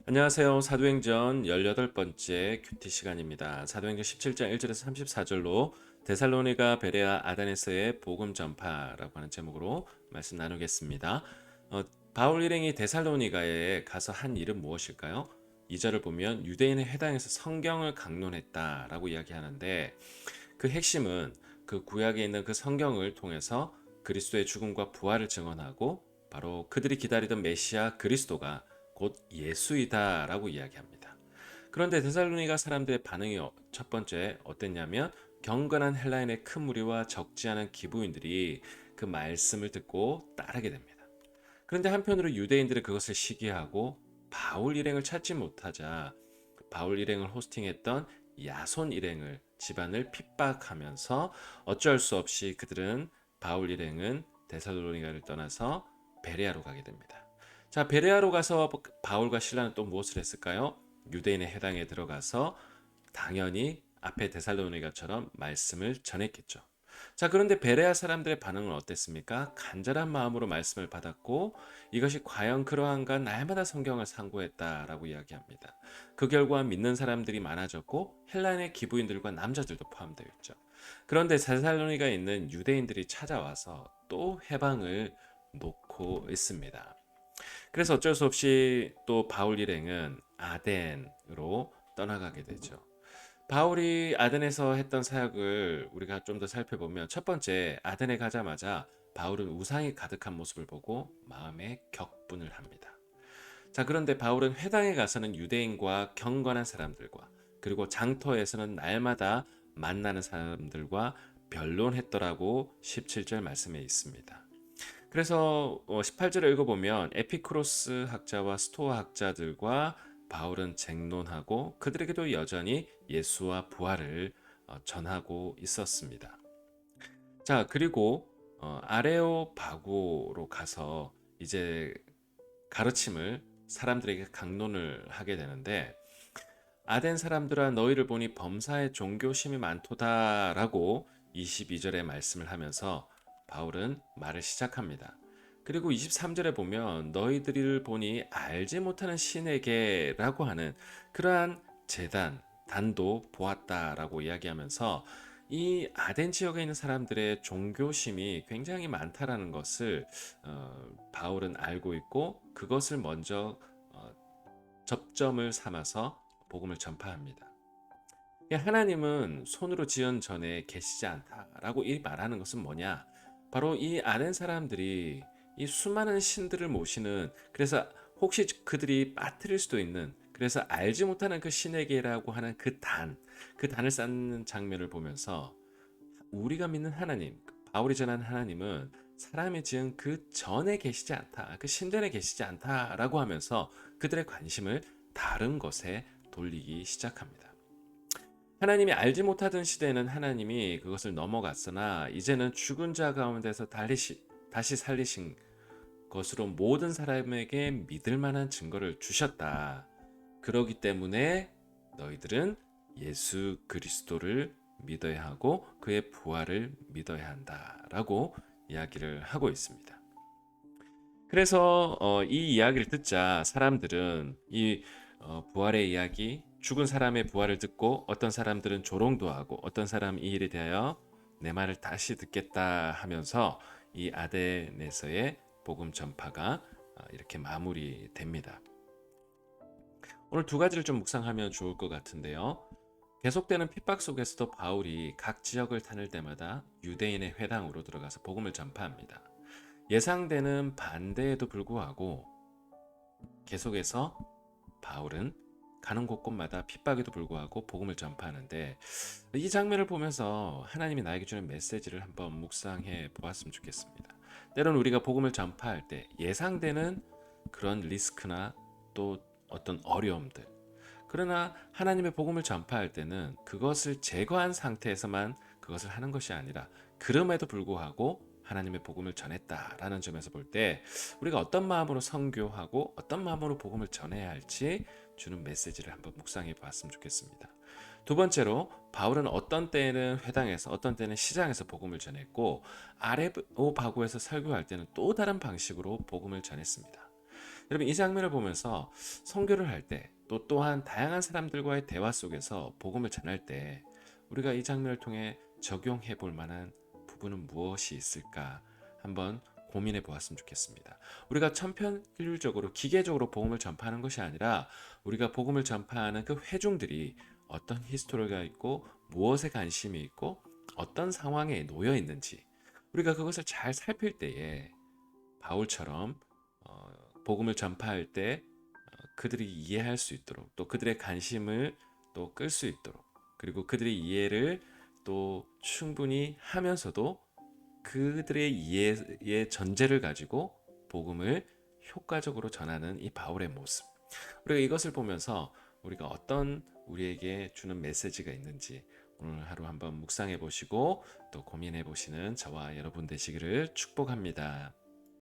안녕하세요. 사도행전 18번째 큐티 시간입니다. 사도행전 17장 1절에서 34절로 데살로니가 베레아 아다네스의 복음 전파라고 하는 제목으로 말씀 나누겠습니다. 바울 일행이 데살로니가에 가서 한 일은 무엇일까요? 2절을 보면 유대인의 회당에서 성경을 강론했다라고 이야기하는데 그 핵심은 그 구약에 있는 그 성경을 통해서 그리스도의 죽음과 부활을 증언하고 바로 그들이 기다리던 메시아 그리스도가 곧 예수이다라고 이야기합니다. 그런데 데살로니가 사람들의 반응이 첫 번째 어땠냐면 경건한 헬라인의 큰 무리와 적지 않은 기부인들이 그 말씀을 듣고 따르게 됩니다. 그런데 한편으로 유대인들은 그것을 시기하고 바울 일행을 찾지 못하자 바울 일행을 호스팅했던 야손 일행을 집안을 핍박하면서 어쩔 수 없이 그들은 바울 일행은 데살로니가를 떠나서 베레아로 가게 됩니다. 자, 베레아로 가서 바울과 실라는 또 무엇을 했을까요? 유대인의 회당에 들어가서 당연히 앞에 데살로니가처럼 말씀을 전했겠죠. 자, 그런데 베레아 사람들의 반응은 어땠습니까? 간절한 마음으로 말씀을 받았고 이것이 과연 그러한가 날마다 성경을 상고했다라고 이야기합니다. 그 결과 믿는 사람들이 많아졌고 헬라인의 기부인들과 남자들도 포함되어 있죠. 그런데 데살로니가에 있는 유대인들이 찾아와서 또 해방을 놓고 있습니다. 그래서 어쩔 수 없이 또 바울 일행은 아덴으로 떠나가게 되죠. 바울이 아덴에서 했던 사역을 우리가 좀 더 살펴보면 첫 번째 아덴에 가자마자 바울은 우상이 가득한 모습을 보고 마음에 격분을 합니다. 자, 그런데 바울은 회당에 가서는 유대인과 경건한 사람들과 그리고 장터에서는 날마다 만나는 사람들과 변론했더라고 17절 말씀에 있습니다. 그래서 18절을 읽어보면 에피쿠로스 학자와 스토아 학자들과 바울은 쟁론하고 그들에게도 여전히 예수와 부활을 전하고 있었습니다. 자, 그리고 아레오바고로 가서 이제 가르침을 사람들에게 강론을 하게 되는데 아덴 사람들아 너희를 보니 범사에 종교심이 많도다라고 22절에 말씀을 하면서 바울은 말을 시작합니다. 그리고 23절에 보면 너희들을 보니 알지 못하는 신에게라고 하는 그러한 제단, 단도 보았다라고 이야기하면서 이 아덴 지역에 있는 사람들의 종교심이 굉장히 많다라는 것을 바울은 알고 있고 그것을 먼저 어, 접점을 삼아서 복음을 전파합니다. 하나님은 손으로 지은 전에 계시지 않다라고 이 말하는 것은 뭐냐? 바로 이 아는 사람들이 이 수많은 신들을 모시는 그래서 혹시 그들이 빠뜨릴 수도 있는 그래서 알지 못하는 그 신에게라고 하는 그 단을 쌓는 장면을 보면서 우리가 믿는 하나님, 바울이 전한 하나님은 사람이 지은 그 전에 계시지 않다, 그 신전에 계시지 않다라고 하면서 그들의 관심을 다른 것에 돌리기 시작합니다. 하나님이 알지 못하던 시대에는 하나님이 그것을 넘어갔으나 이제는 죽은 자 가운데서 다시 살리신 것으로 모든 사람에게 믿을 만한 증거를 주셨다. 그러기 때문에 너희들은 예수 그리스도를 믿어야 하고 그의 부활을 믿어야 한다라고 이야기를 하고 있습니다. 그래서 이 이야기를 듣자 사람들은 이 부활의 이야기, 죽은 사람의 부활을 듣고 어떤 사람들은 조롱도 하고 어떤 사람 이 일에 대하여 내 말을 다시 듣겠다 하면서 이 아덴에서의 복음 전파가 이렇게 마무리됩니다. 오늘 두 가지를 좀 묵상하면 좋을 것 같은데요. 계속되는 핍박 속에서도 바울이 각 지역을 다닐 때마다 유대인의 회당으로 들어가서 복음을 전파합니다. 예상되는 반대에도 불구하고 계속해서 바울은 가는 곳곳마다 핍박에도 불구하고 복음을 전파하는데 이 장면을 보면서 하나님이 나에게 주는 메시지를 한번 묵상해 보았으면 좋겠습니다. 때로는 우리가 복음을 전파할 때 예상되는 그런 리스크나 또 어떤 어려움들 그러나 하나님의 복음을 전파할 때는 그것을 제거한 상태에서만 그것을 하는 것이 아니라 그럼에도 불구하고 하나님의 복음을 전했다라는 점에서 볼 때 우리가 어떤 마음으로 선교하고 어떤 마음으로 복음을 전해야 할지 주는 메시지를 한번 묵상해 보았으면 좋겠습니다. 두 번째로 바울은 어떤 때는 회당에서 어떤 때는 시장에서 복음을 전했고 아레오바고에서 설교할 때는 또 다른 방식으로 복음을 전했습니다. 여러분 이 장면을 보면서 선교를 할 때 또 또한 다양한 사람들과의 대화 속에서 복음을 전할 때 우리가 이 장면을 통해 적용해 볼 만한 부분은 무엇이 있을까 한번 고민해 보았으면 좋겠습니다. 우리가 천편일률적으로 기계적으로 복음을 전파하는 것이 아니라 우리가 복음을 전파하는 그 회중들이 어떤 히스토리가 있고 무엇에 관심이 있고 어떤 상황에 놓여 있는지 우리가 그것을 잘 살필 때에 바울처럼 어, 복음을 전파할 때 그들이 이해할 수 있도록 또 그들의 관심을 또 끌 수 있도록 그리고 그들의 이해를 또 충분히 하면서도 그들의 이해의 전제를 가지고 복음을 효과적으로 전하는 이 바울의 모습. 우리가 이것을 보면서 우리가 어떤 우리에게 주는 메시지가 있는지 오늘 하루 한번 묵상해 보시고 또 고민해 보시는 저와 여러분 되시기를 축복합니다.